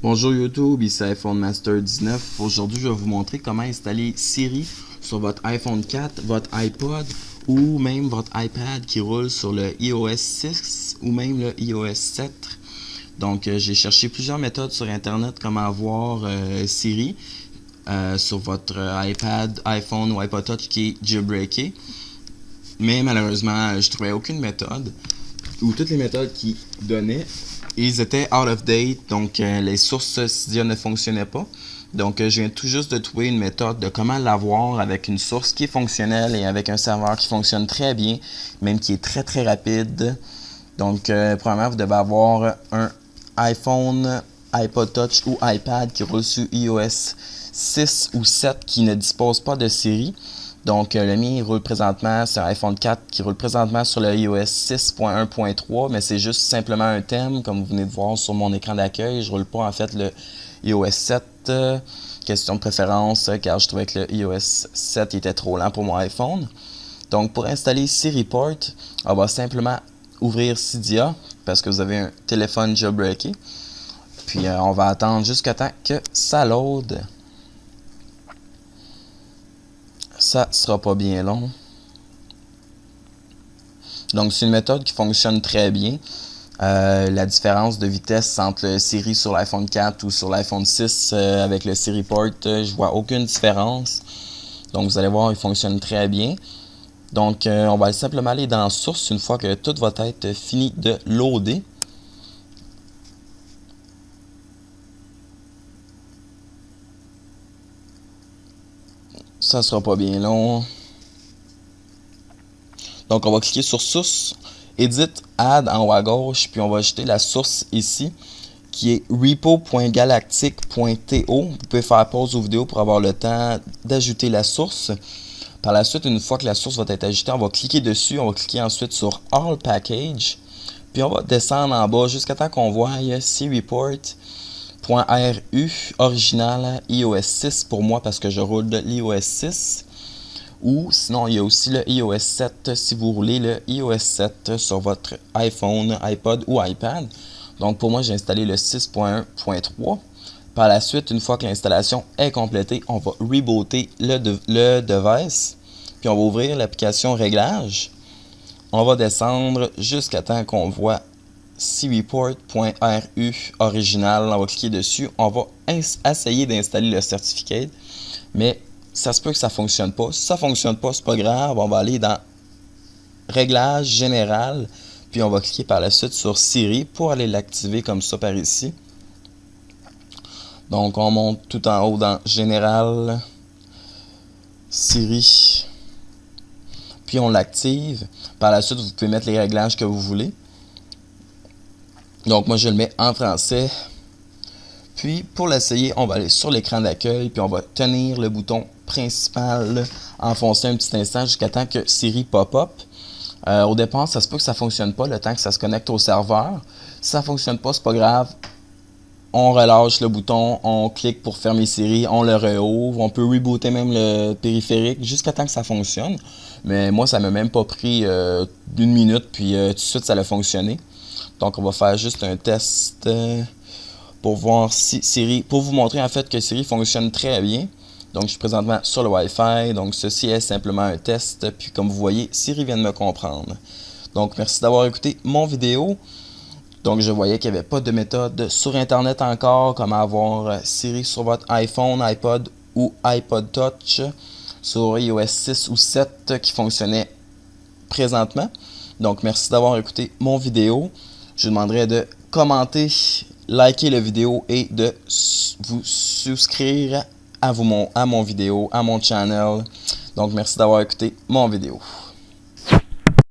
Bonjour YouTube, ici iPhone Master 19. Aujourd'hui, je vais vous montrer comment installer Siri sur votre iPhone 4, votre iPod ou même votre iPad qui roule sur le iOS 6 ou même le iOS 7. Donc, j'ai cherché plusieurs méthodes sur Internet comment avoir Siri sur votre iPad, iPhone ou iPod Touch qui est jailbreaké. Mais malheureusement, je trouvais aucune méthode ou toutes les méthodes qui donnaient, ils étaient out of date, donc les sources Cydia ne fonctionnaient pas. Donc je viens tout juste de trouver une méthode de comment l'avoir avec une source qui est fonctionnelle et avec un serveur qui fonctionne très bien, même qui est très très rapide. Donc premièrement, vous devez avoir un iPhone, iPod Touch ou iPad qui roule sur iOS 6 ou 7 qui ne dispose pas de Siri. Donc, le mien il roule présentement sur un iPhone 4 qui roule présentement sur le iOS 6.1.3, mais c'est juste simplement un thème, comme vous venez de voir sur mon écran d'accueil. Je roule pas en fait le iOS 7. Question de préférence, car je trouvais que le iOS 7 était trop lent pour mon iPhone. Donc, pour installer SiriPort, on va simplement ouvrir Cydia, parce que vous avez un téléphone jailbreaké. Puis, on va attendre jusqu'à temps que ça load. Ça sera pas bien long. Donc, c'est une méthode qui fonctionne très bien. La différence de vitesse entre le Siri sur l'iPhone 4 ou sur l'iPhone 6 avec le SiriPort, je vois aucune différence. Donc, vous allez voir, il fonctionne très bien. Donc, on va simplement aller dans Source une fois que tout va être fini de loader. Ça sera pas bien long. Donc, on va cliquer sur Source, Edit, Add en haut à gauche, puis on va ajouter la source ici, qui est repo.galactic.to. Vous pouvez faire pause aux vidéos pour avoir le temps d'ajouter la source. Par la suite, une fois que la source va être ajoutée, on va cliquer dessus, on va cliquer ensuite sur All Package, puis on va descendre en bas jusqu'à temps qu'on voit SiriPort.ru original iOS 6 pour moi parce que je roule de l'iOS 6. Ou sinon, il y a aussi le iOS 7 si vous roulez le iOS 7 sur votre iPhone, iPod ou iPad. Donc pour moi, j'ai installé le 6.1.3. Par la suite, une fois que l'installation est complétée, on va rebooter le device. Puis on va ouvrir l'application Réglages. On va descendre jusqu'à temps qu'on voit SiriPort.ru original. On va cliquer dessus. On va essayer d'installer le certificat. Mais ça se peut que ça ne fonctionne pas. Si ça ne fonctionne pas, c'est pas grave. On va aller dans Réglages général. Puis on va cliquer par la suite sur Siri pour aller l'activer comme ça par ici. Donc on monte tout en haut dans Général, Siri. Puis on l'active. Par la suite, vous pouvez mettre les réglages que vous voulez. Donc moi je le mets en français. Puis pour l'essayer, on va aller sur l'écran d'accueil. Puis on va tenir le bouton principal, enfoncer un petit instant jusqu'à temps que Siri pop-up. Au départ, ça se peut que ça ne fonctionne pas le temps que ça se connecte au serveur. Si ça ne fonctionne pas, c'est pas grave. On relâche le bouton, on clique pour fermer Siri, on le réouvre. On peut rebooter même le périphérique jusqu'à temps que ça fonctionne. Mais moi, ça m'a même pas pris d'une minute, puis tout de suite, ça a fonctionné. Donc, on va faire juste un test pour voir si Siri, pour vous montrer en fait que Siri fonctionne très bien. Donc, je suis présentement sur le Wi-Fi. Donc, ceci est simplement un test. Puis, comme vous voyez, Siri vient de me comprendre. Donc, merci d'avoir écouté mon vidéo. Donc, je voyais qu'il n'y avait pas de méthode sur Internet encore, comment avoir Siri sur votre iPhone, iPod ou iPod Touch sur iOS 6 ou 7 qui fonctionnait présentement. Donc, merci d'avoir écouté mon vidéo. Je vous demanderai de commenter, liker la vidéo et de vous souscrire à mon vidéo, à mon channel. Donc, merci d'avoir écouté mon vidéo.